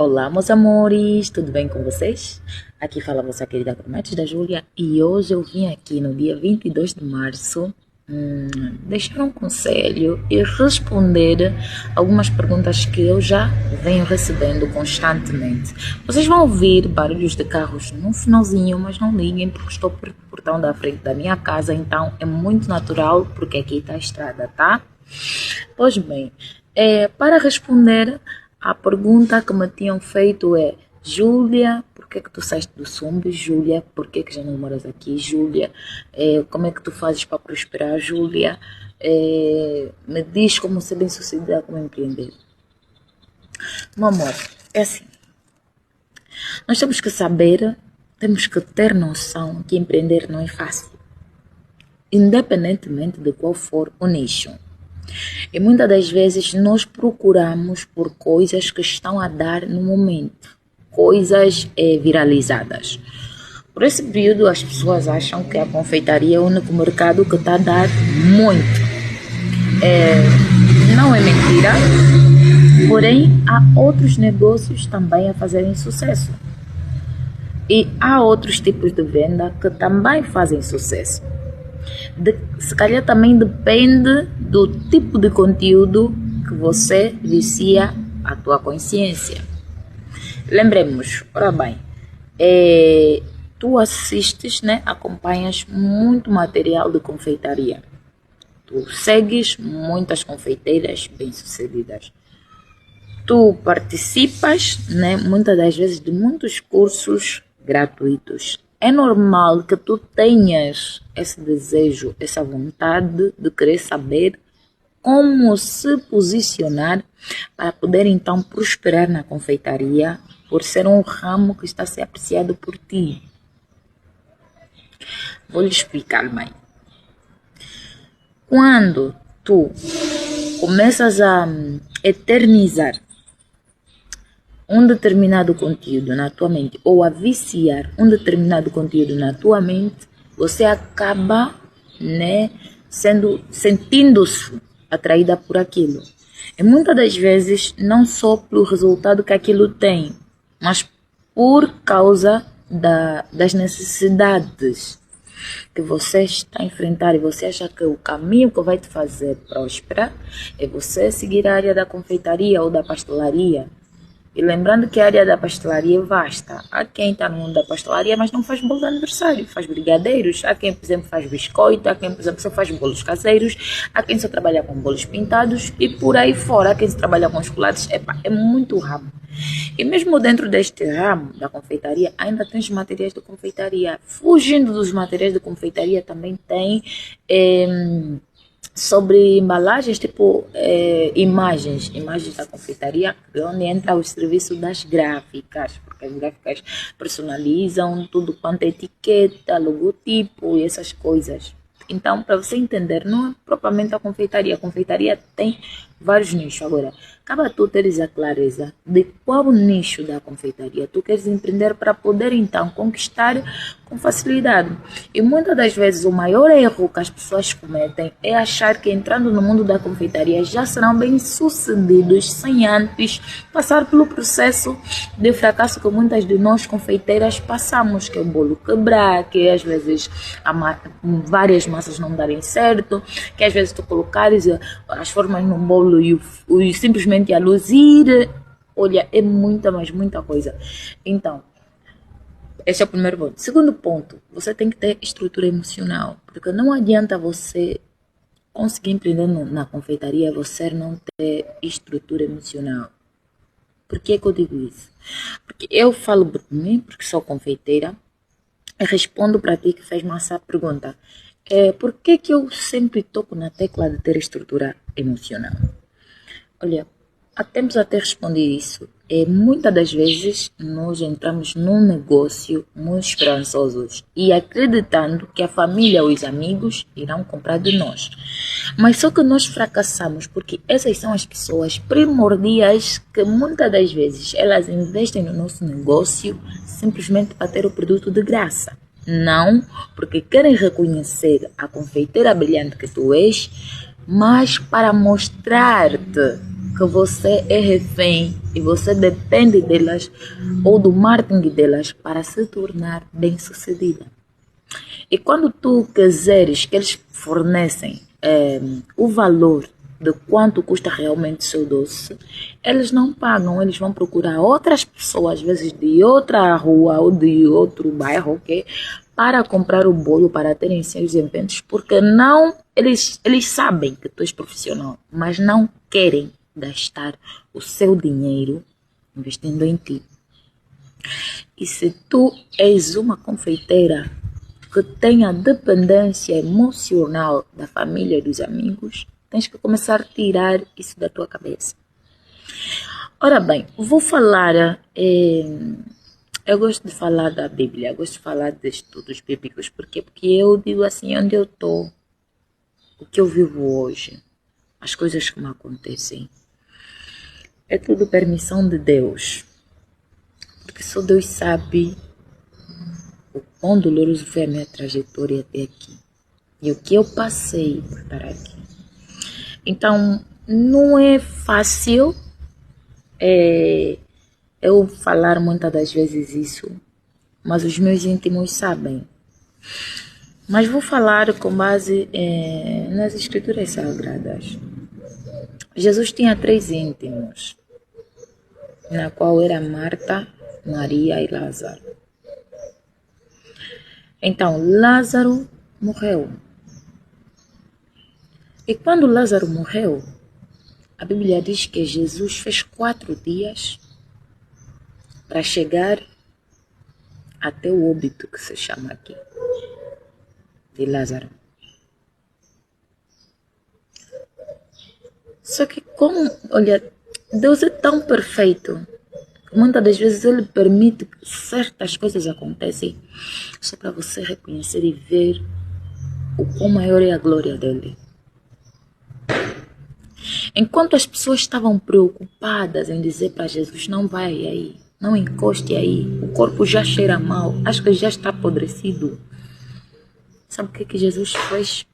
Olá, meus amores, tudo bem com vocês? Aqui fala vossa querida Prometes da Júlia e hoje eu vim aqui no dia 22 de março deixar um conselho e responder algumas perguntas que eu já venho recebendo constantemente. Vocês vão ouvir barulhos de carros no finalzinho, mas não liguem porque estou por portão da frente da minha casa, então é muito natural porque aqui está a estrada, tá? Pois bem, para responder a pergunta que me tinham feito é: Júlia, por que tu saíste do Sumbe? Júlia, por que já não moras aqui? Júlia, como é que tu fazes para prosperar? Júlia, me diz como ser bem-sucedida como empreendedora. Meu amor, é assim, nós temos que saber, temos que ter noção que empreender não é fácil, independentemente de qual for o nicho. E muitas das vezes nós procuramos por coisas que estão a dar no momento, coisas viralizadas. Por esse período as pessoas acham que a confeitaria é o único mercado que está a dar muito. Não é mentira, porém há outros negócios também a fazerem sucesso. E há outros tipos de venda que também fazem sucesso. Se calhar também depende do tipo de conteúdo que você vicia a tua consciência. Lembremos, ora bem, tu assistes, né, acompanhas muito material de confeitaria. Tu segues muitas confeiteiras bem-sucedidas. Tu participas, né, muitas das vezes de muitos cursos gratuitos. É normal que tu tenhas esse desejo, essa vontade de querer saber como se posicionar para poder então prosperar na confeitaria, por ser um ramo que está a ser apreciado por ti. Vou lhe explicar bem. Quando tu começas a eternizar um determinado conteúdo na tua mente ou a viciar um determinado conteúdo na tua mente, você acaba, né, sentindo-se atraída por aquilo. E muitas das vezes não só pelo resultado que aquilo tem, mas por causa das necessidades que você está a enfrentar, e você acha que o caminho que vai te fazer próspera é você seguir a área da confeitaria ou da pastelaria. E lembrando que a área da pastelaria é vasta. Há quem está no mundo da pastelaria, mas não faz bolo de aniversário, faz brigadeiros. Há quem, por exemplo, faz biscoito. Há quem, por exemplo, só faz bolos caseiros. Há quem só trabalha com bolos pintados. E por aí fora, há quem trabalha com chocolates. É muito ramo. E mesmo dentro deste ramo da confeitaria, ainda tem os materiais de confeitaria. Fugindo dos materiais de confeitaria, também tem sobre embalagens, tipo imagens da confeitaria, onde entra o serviço das gráficas, porque as gráficas personalizam tudo quanto é etiqueta, logotipo e essas coisas. Então, para você entender, não é propriamente a confeitaria tem vários nichos. Agora, cabe a tu teres a clareza de qual nicho da confeitaria tu queres empreender para poder então conquistar com facilidade. E muitas das vezes o maior erro que as pessoas cometem é achar que entrando no mundo da confeitaria já serão bem-sucedidos sem antes passar pelo processo de fracasso que muitas de nós confeiteiras passamos, que é o bolo quebrar, que às vezes várias massas não darem certo, que às vezes tu colocares as formas no bolo e simplesmente a luz ir. Olha, é muita, mas muita coisa. Então, esse é o primeiro ponto. Segundo ponto, você tem que ter estrutura emocional, porque não adianta você conseguir empreender na confeitaria você não ter estrutura emocional. Por que eu digo isso? Porque eu falo por mim, porque sou confeiteira, e respondo para ti que fez-me essa pergunta. Por que eu sempre toco na tecla de ter estrutura emocional? Olha, há tempos até respondi isso. Muitas das vezes nós entramos num negócio muito esperançosos e acreditando que a família ou os amigos irão comprar de nós. Mas só que nós fracassamos porque essas são as pessoas primordiais que muitas das vezes elas investem no nosso negócio simplesmente para ter o produto de graça. Não porque querem reconhecer a confeiteira brilhante que tu és, mas para mostrar-te que você é refém e você depende delas ou do marketing delas para se tornar bem-sucedida. E quando tu quiseres que eles fornecem o valor de quanto custa realmente o seu doce, eles não pagam, eles vão procurar outras pessoas, às vezes de outra rua ou de outro bairro, ok? Para comprar o bolo, para terem seus eventos, porque não, eles sabem que tu és profissional, mas não querem gastar o seu dinheiro investindo em ti. E se tu és uma confeiteira que tenha dependência emocional da família e dos amigos, tens que começar a tirar isso da tua cabeça. Ora bem, vou falar... eu gosto de falar da Bíblia, eu gosto de falar de estudos bíblicos. Por quê? Porque eu digo assim, onde eu estou, o que eu vivo hoje, as coisas que me acontecem, é tudo permissão de Deus. Porque só Deus sabe o quão doloroso foi a minha trajetória até aqui. E o que eu passei por estar aqui. Então, não é fácil eu falar muitas das vezes isso, mas os meus íntimos sabem. Mas vou falar com base nas escrituras sagradas. Jesus tinha 3 íntimos, na qual era Marta, Maria e Lázaro. Então, Lázaro morreu. E quando Lázaro morreu, a Bíblia diz que Jesus fez 4 dias para chegar até o óbito, que se chama aqui, de Lázaro. Só que olha, Deus é tão perfeito, que muitas das vezes Ele permite que certas coisas aconteçam só para você reconhecer e ver o quão maior é a glória dEle. Enquanto as pessoas estavam preocupadas em dizer para Jesus, não vai aí, não encoste aí, o corpo já cheira mal, acho que já está apodrecido. Sabe o que Jesus fez?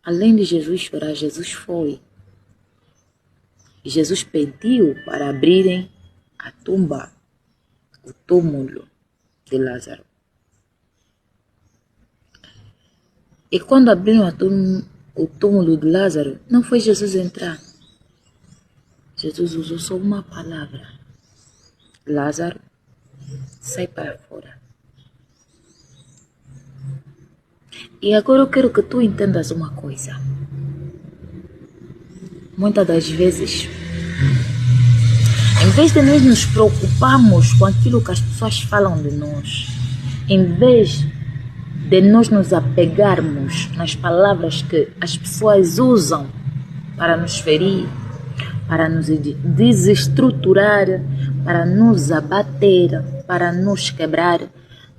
Além de Jesus chorar, Jesus foi. E Jesus pediu para abrirem a tumba, o túmulo de Lázaro. E quando abriram o túmulo de Lázaro, não foi Jesus entrar. Jesus usou só uma palavra. Lázaro, sai para fora. E agora eu quero que tu entendas uma coisa. Muitas das vezes, em vez de nós nos preocuparmos com aquilo que as pessoas falam de nós, em vez de nós nos apegarmos nas palavras que as pessoas usam para nos ferir, para nos desestruturar, para nos abater, para nos quebrar,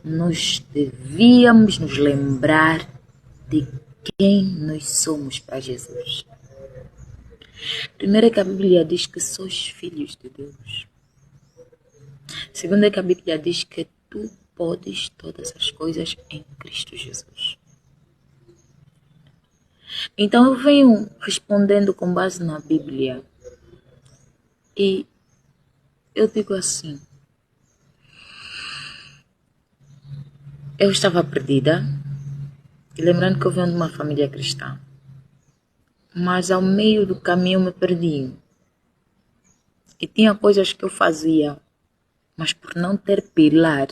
nós devíamos nos lembrar de quem nós somos para Jesus. Primeiro é que a Bíblia diz que sois filhos de Deus. Segundo é que a Bíblia diz que tu podes todas as coisas em Cristo Jesus. Então eu venho respondendo com base na Bíblia. E eu digo assim, eu estava perdida, e lembrando que eu venho de uma família cristã, mas ao meio do caminho me perdi. E tinha coisas que eu fazia, mas por não ter pilar,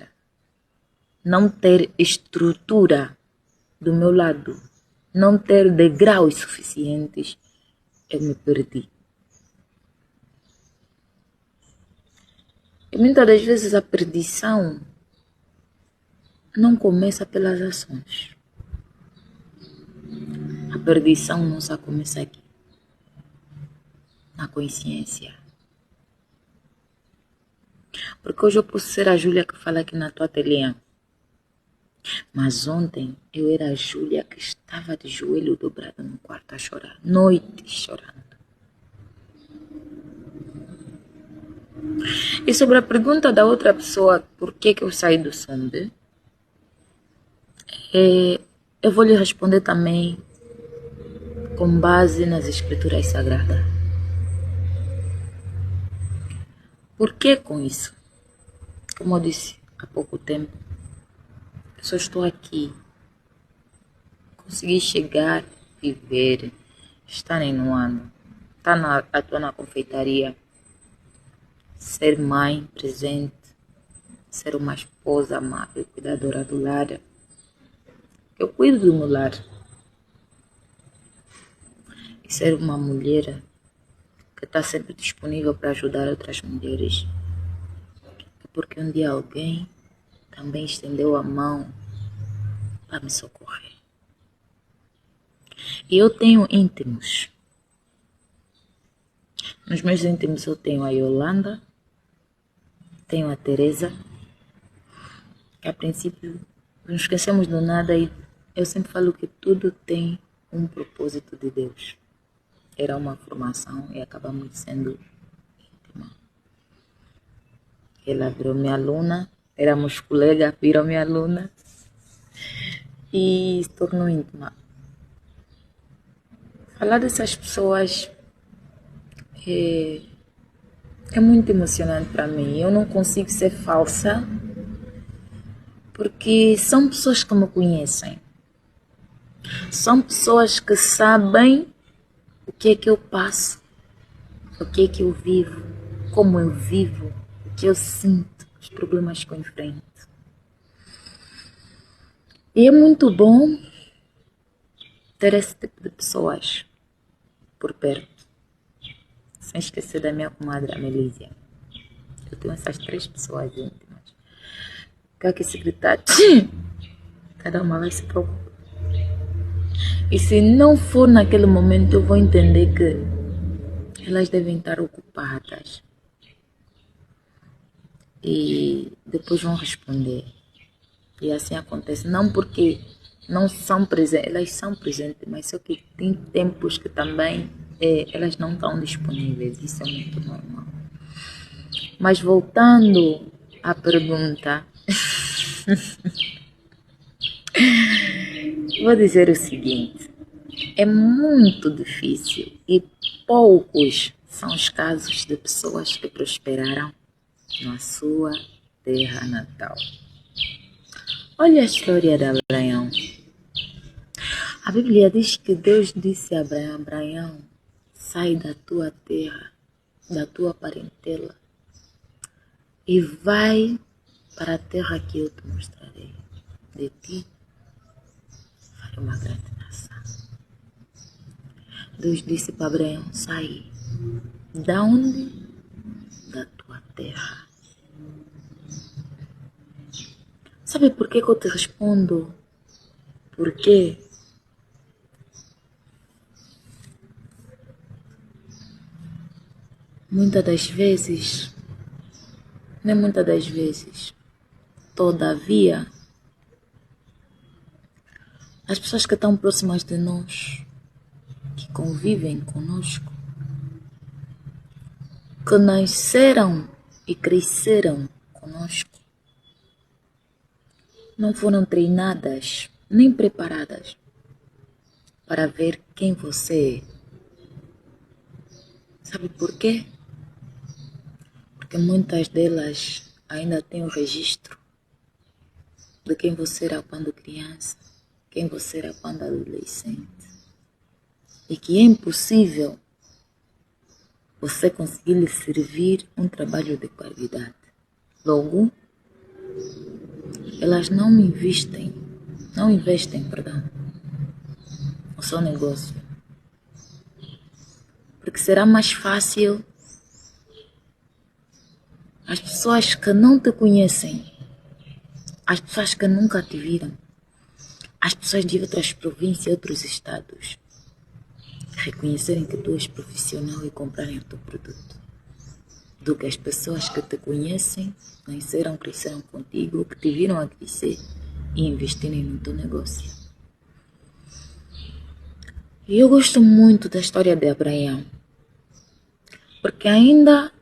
não ter estrutura do meu lado, não ter degraus suficientes, eu me perdi. E muitas das vezes a perdição não começa pelas ações. A perdição não só começa aqui, na consciência. Porque hoje eu posso ser a Júlia que fala aqui na tua telinha. Mas ontem eu era a Júlia que estava de joelho dobrado no quarto a chorar. Noite chorando. E sobre a pergunta da outra pessoa, por que eu saí do Sombe? Eu vou lhe responder também com base nas escrituras sagradas. Por que com isso? Como eu disse há pouco tempo, eu só estou aqui. Consegui chegar, viver, estar em um ano, atuar na confeitaria, ser mãe presente, ser uma esposa amável, cuidadora do lar. Eu cuido do meu lar. E ser uma mulher que está sempre disponível para ajudar outras mulheres. Porque um dia alguém também estendeu a mão para me socorrer. E eu tenho íntimos. Nos meus íntimos eu tenho a Yolanda, tenho a Teresa, que a princípio não esquecemos do nada e eu sempre falo que tudo tem um propósito de Deus. Era uma formação e acabamos sendo íntima. Ela virou minha aluna, éramos colegas, virou minha aluna e se tornou íntima. Falar dessas pessoas é muito emocionante para mim. Eu não consigo ser falsa porque são pessoas que me conhecem. São pessoas que sabem o que é que eu passo, o que é que eu vivo, como eu vivo, o que eu sinto, os problemas que eu enfrento. E é muito bom ter esse tipo de pessoas por perto. Sem esquecer da minha comadre, a Melísia. Eu tenho essas 3 pessoas íntimas. Que aqui se gritar, cada uma vai se preocupar. E se não for naquele momento, eu vou entender que elas devem estar ocupadas. E depois vão responder. E assim acontece. Não porque não são presentes, elas são presentes, mas só que tem tempos que também elas não estão disponíveis. Isso é muito normal. Mas voltando à pergunta, vou dizer o seguinte. É muito difícil e poucos são os casos de pessoas que prosperaram na sua terra natal. Olha a história de Abraão. A Bíblia diz que Deus disse a Abraão: Abraão, sai da tua terra, da tua parentela e vai para a terra que eu te mostrarei. De ti farei uma grande nação. Deus disse para Abraão: sai. Da onde? Da tua terra. Sabe por que eu te respondo? Porque muitas das vezes, nem muitas das vezes, todavia, as pessoas que estão próximas de nós, que convivem conosco, que nasceram e cresceram conosco, não foram treinadas nem preparadas para ver quem você é. Sabe por quê? Porque muitas delas ainda têm o registro de quem você era quando criança, quem você era quando adolescente. E que é impossível você conseguir lhe servir um trabalho de qualidade. Logo, elas não investem no seu negócio. Porque será mais fácil as pessoas que não te conhecem, as pessoas que nunca te viram, as pessoas de outras províncias, outros estados, reconhecerem que tu és profissional e comprarem o teu produto, do que as pessoas que te conhecem, nasceram, cresceram contigo, que te viram a crescer e investirem no teu negócio. E eu gosto muito da história de Abraão, porque ainda,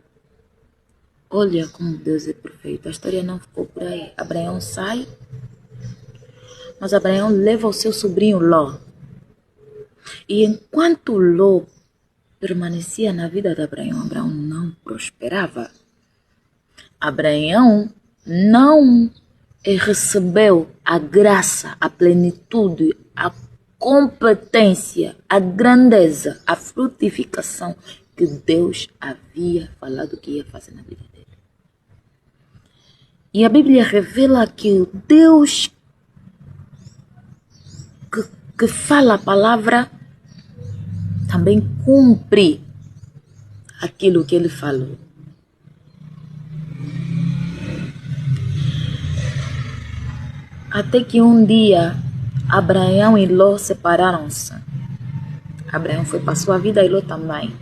olha como Deus é perfeito, a história não ficou por aí. Abraão sai, mas Abraão leva o seu sobrinho Ló. E enquanto Ló permanecia na vida de Abraão, Abraão não prosperava. Abraão não recebeu a graça, a plenitude, a competência, a grandeza, a frutificação que Deus havia falado que ia fazer na vida dele. E a Bíblia revela que o Deus que fala a palavra também cumpre aquilo que ele falou. Até que um dia Abraão e Ló separaram-se. Abraão foi para a sua vida e Ló também.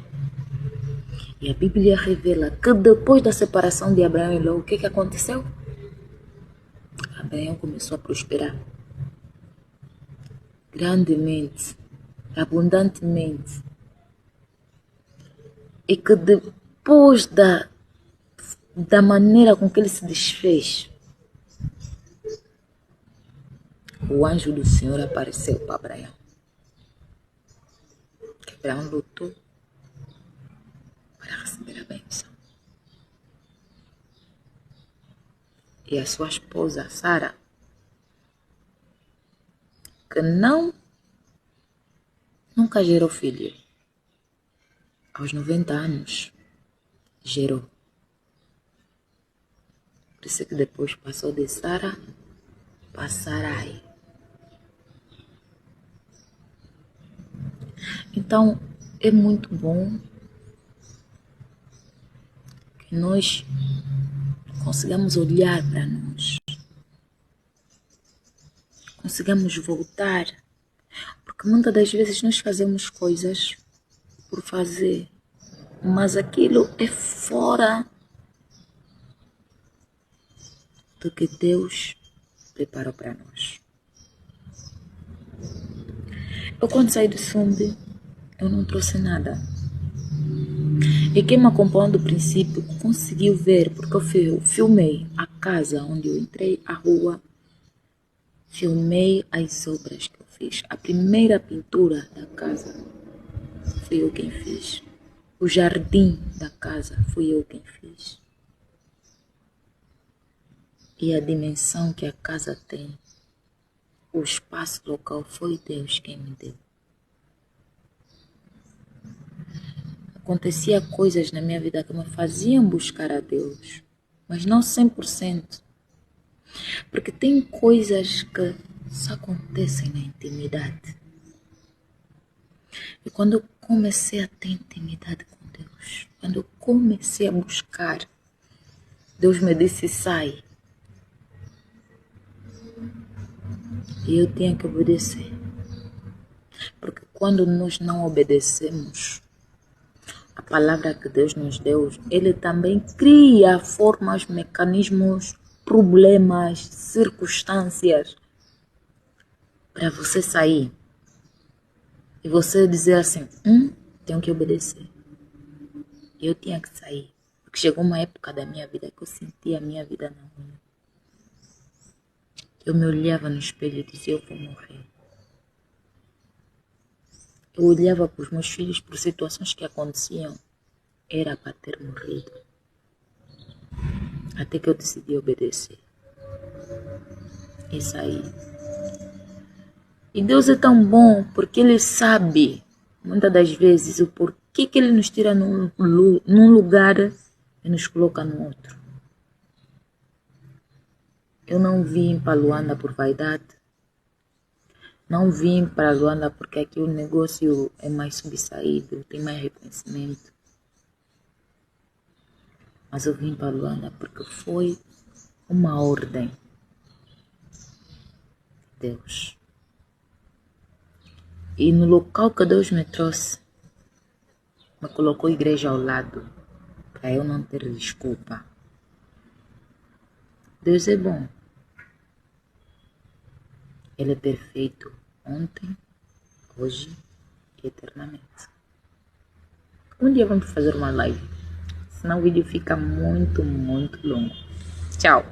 E a Bíblia revela que depois da separação de Abraão e Ló, o que aconteceu? Abraão começou a prosperar grandemente, abundantemente. E que depois da maneira com que ele se desfez, o anjo do Senhor apareceu para Abraão. Abraão lutou para receber a bênção. E a sua esposa, Sara, que nunca gerou filho, aos 90 anos, gerou. Por isso que depois passou de Sara para Sarai. Então, é muito bom que nós consigamos olhar para nós, consigamos voltar, porque muitas das vezes nós fazemos coisas por fazer, mas aquilo é fora do que Deus preparou para nós. Eu quando saí do Sumbi, eu não trouxe nada. E quem me acompanhou do princípio conseguiu ver, porque eu filmei a casa onde eu entrei, a rua, filmei as obras que eu fiz. A primeira pintura da casa fui eu quem fiz. O jardim da casa fui eu quem fiz. E a dimensão que a casa tem, o espaço local, foi Deus quem me deu. Acontecia coisas na minha vida que me faziam buscar a Deus, mas não 100%. Porque tem coisas que só acontecem na intimidade. E quando eu comecei a ter intimidade com Deus, quando eu comecei a buscar, Deus me disse, sai. E eu tinha que obedecer. Porque quando nós não obedecemos a palavra que Deus nos deu, Ele também cria formas, mecanismos, problemas, circunstâncias para você sair. E você dizer assim, tenho que obedecer. E eu tinha que sair. Porque chegou uma época da minha vida que eu sentia a minha vida na rua. Eu me olhava no espelho e dizia, eu vou morrer. Eu olhava para os meus filhos por situações que aconteciam. Era para ter morrido. Até que eu decidi obedecer. E saí. E Deus é tão bom porque Ele sabe, muitas das vezes, o porquê que Ele nos tira num lugar e nos coloca no outro. Eu não vim para Luanda por vaidade. Não vim para Luanda porque aqui o negócio é mais subsaído, tem mais reconhecimento. Mas eu vim para Luanda porque foi uma ordem de Deus. E no local que Deus me trouxe, me colocou a igreja ao lado, para eu não ter desculpa. Deus é bom. Ele é perfeito ontem, hoje e eternamente. Um dia vamos fazer uma live, senão o vídeo fica muito longo. Tchau!